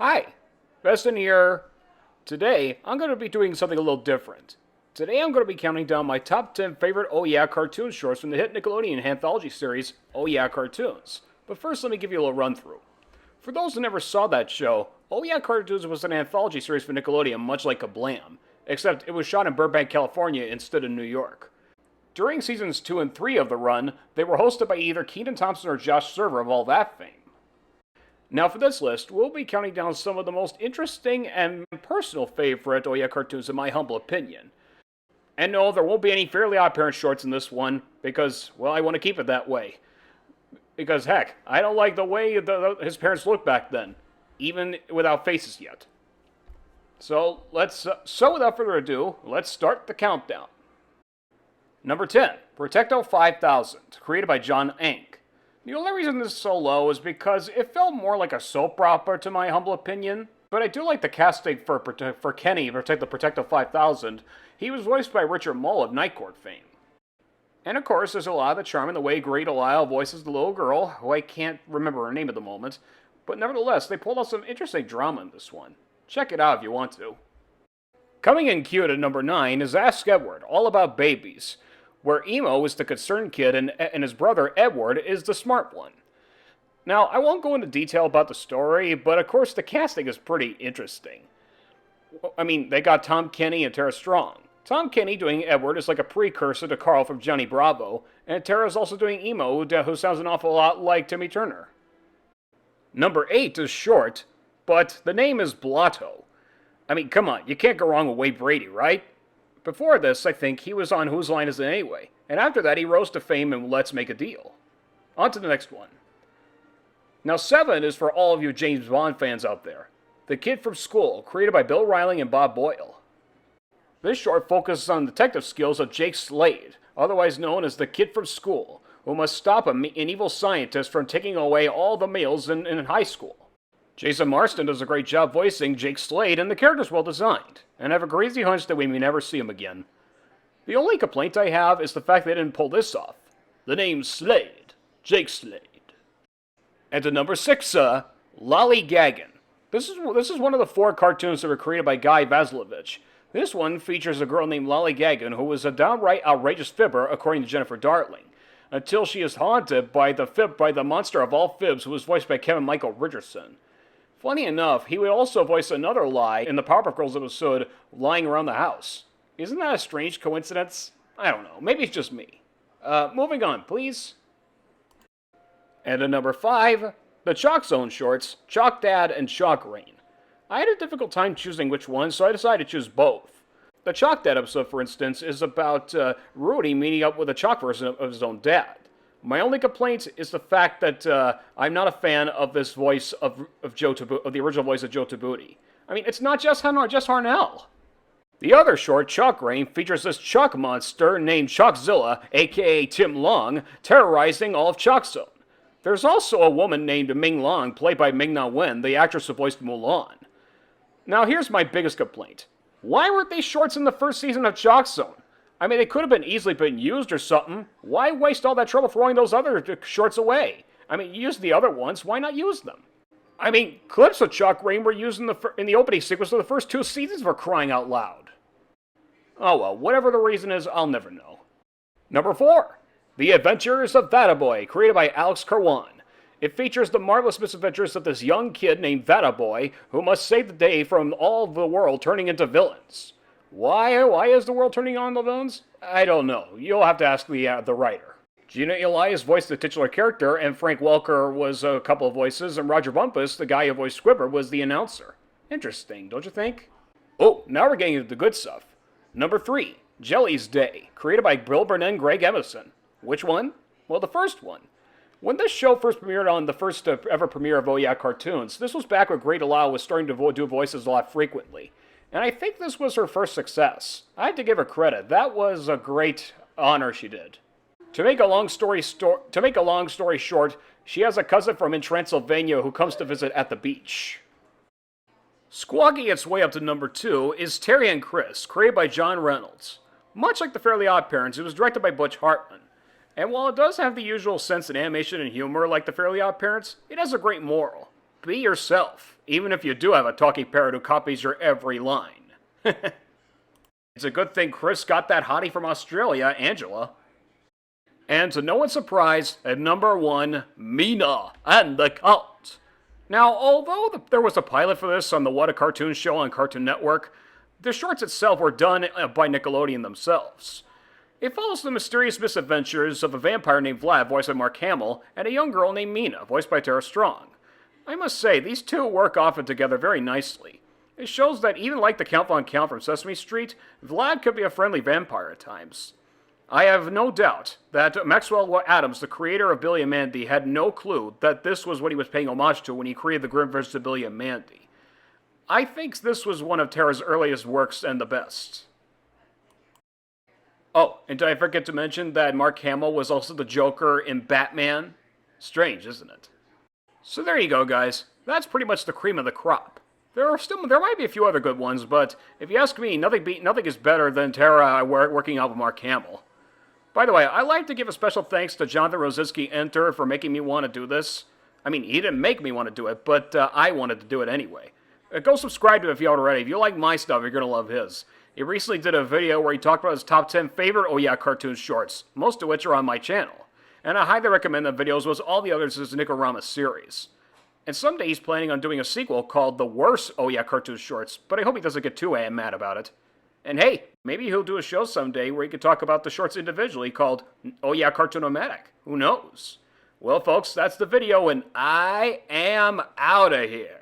Hi, Preston here. Today, I'm going to be doing something a little different. Today, I'm going to be counting down my top 10 favorite Oh Yeah cartoon shorts from the hit Nickelodeon anthology series, Oh Yeah Cartoons. But first, let me give you a little run through. For those who never saw that show, Oh Yeah Cartoons was an anthology series for Nickelodeon much like Kablam, except it was shot in Burbank, California instead of New York. During seasons 2 and 3 of the run, they were hosted by either Kenan Thompson or Josh Server of all that fame. Now for this list, we'll be counting down some of the most interesting and personal favorite Oh Yeah cartoons in my humble opinion. And no, there won't be any Fairly Odd Parents shorts in this one, because, well, I want to keep it that way. Because, heck, I don't like the way his parents looked back then, even without faces yet. So without further ado, let's start the countdown. Number 10, Protecto 5000, created by John Ank. The only reason this is so low is because it felt more like a soap opera to my humble opinion, but I do like the casting for Kenny, the Protecto 5000. He was voiced by Richard Mole of Night Court fame. And of course, there's a lot of the charm in the way Grey Delisle voices the little girl, who I can't remember her name at the moment, but nevertheless, they pulled out some interesting drama in this one. Check it out if you want to. Coming in cute at number 9 is Ask Edward, all about babies, where Emo is the concerned kid and his brother Edward is the smart one. Now, I won't go into detail about the story, but of course the casting is pretty interesting. I mean, they got Tom Kenny and Tara Strong. Tom Kenny doing Edward is like a precursor to Carl from Johnny Bravo, and Tara's also doing Emo, who sounds an awful lot like Timmy Turner. Number 8 is short, but the name is Blotto. I mean, come on, you can't go wrong with Wade Brady, right? Before this, I think he was on Whose Line Is It Anyway? And after that, he rose to fame in Let's Make a Deal. On to the next one. Now 7 is for all of you James Bond fans out there. The Kid from School, created by Bill Riling and Bob Boyle. This short focuses on the detective skills of Jake Slade, otherwise known as the Kid from School, who must stop an evil scientist from taking away all the males in high school. Jason Marsden does a great job voicing Jake Slade, and the character's well designed, and I have a crazy hunch that we may never see him again. The only complaint I have is the fact they didn't pull this off. The name's Slade. Jake Slade. And to number 6, Lolly Gagan. This is one of the 4 cartoons that were created by Guy Vasilevich. This one features a girl named Lolly Gagan who was a downright outrageous fibber, according to Jennifer Darling, until she is haunted by the monster of all fibs, who was voiced by Kevin Michael Richardson. Funny enough, he would also voice another lie in the Powerpuff Girls episode, Lying Around the House. Isn't that a strange coincidence? I don't know. Maybe it's just me. Moving on, please. And at number 5, the ChalkZone shorts, Chalk Dad and Chalk Rain. I had a difficult time choosing which one, so I decided to choose both. The Chalk Dad episode, for instance, is about Rudy meeting up with a chalk version of his own dad. My only complaint is the fact that I'm not a fan of this voice of the original voice of Joe Tabuti. I mean, it's not just Harnell. The other short, Chalk Rain, features this chalk monster named Chalkzilla, aka Tim Long, terrorizing all of ChalkZone. There's also a woman named Ming Long, played by Ming-Na Wen, the actress who voiced Mulan. Now here's my biggest complaint. Why weren't these shorts in the first season of ChalkZone? I mean, they could have been easily been used or something. Why waste all that trouble throwing those other shorts away? I mean, use the other ones, why not use them? I mean, clips of Chalk Rain were used in the opening sequence of the first 2 seasons, for crying out loud. Oh well, whatever the reason is, I'll never know. Number 4, The Adventures of Vatta Boy, created by Alex Karwan. It features the marvelous misadventures of this young kid named Vatta Boy, who must save the day from all the world turning into villains. Why is the world turning on the villains? I don't know. You'll have to ask the writer. Gina Elias voiced the titular character, and Frank Welker was a couple of voices, and Roger Bumpus, the guy who voiced Squibber, was the announcer. Interesting, don't you think? Oh, now we're getting into the good stuff. Number 3, Jelly's Day, created by Bill Burnett and Greg Emerson. Which one? Well, the first one. When this show first premiered on the first ever premiere of Oh Yeah Cartoons, this was back when Grey Delisle was starting to do voices a lot frequently. And I think this was her first success. I had to give her credit. That was a great honor she did. To make a long story short, she has a cousin from in Transylvania who comes to visit at the beach. Squawking its way up to number 2 is Terry and Chris, created by John Reynolds. Much like The Fairly Odd Parents, it was directed by Butch Hartman. And while it does have the usual sense in animation and humor like The Fairly Odd Parents, it has a great moral. Be yourself, even if you do have a talking parrot who copies your every line. It's a good thing Chris got that hottie from Australia, Angela. And to no one's surprise, at number 1, Mina and the Cult. Now, although there was a pilot for this on the What a Cartoon show on Cartoon Network, the shorts itself were done by Nickelodeon themselves. It follows the mysterious misadventures of a vampire named Vlad, voiced by Mark Hamill, and a young girl named Mina, voiced by Tara Strong. I must say, these two work often together very nicely. It shows that even like the Count Von Count from Sesame Street, Vlad could be a friendly vampire at times. I have no doubt that Maxwell Adams, the creator of Billy and Mandy, had no clue that this was what he was paying homage to when he created the Grim vs. Billy and Mandy. I think this was one of Tara's earliest works and the best. Oh, and did I forget to mention that Mark Hamill was also the Joker in Batman? Strange, isn't it? So there you go, guys. That's pretty much the cream of the crop. There might be a few other good ones, but if you ask me, nothing is better than Tara working out with Mark Hamill. By the way, I'd like to give a special thanks to Jonathan Rosinski Enter for making me want to do this. I mean, he didn't make me want to do it, but I wanted to do it anyway. Go subscribe to him if you haven't already. If you like my stuff, you're going to love his. He recently did a video where he talked about his top 10 favorite Oh Yeah cartoon shorts, most of which are on my channel. And I highly recommend the videos, as all the others in his Nickorama series. And someday he's planning on doing a sequel called The Worst Oh Yeah cartoon shorts, but I hope he doesn't get too mad about it. And hey, maybe he'll do a show someday where he could talk about the shorts individually called Oh Yeah Cartoonomatic. Who knows? Well, folks, that's the video, and I am out of here.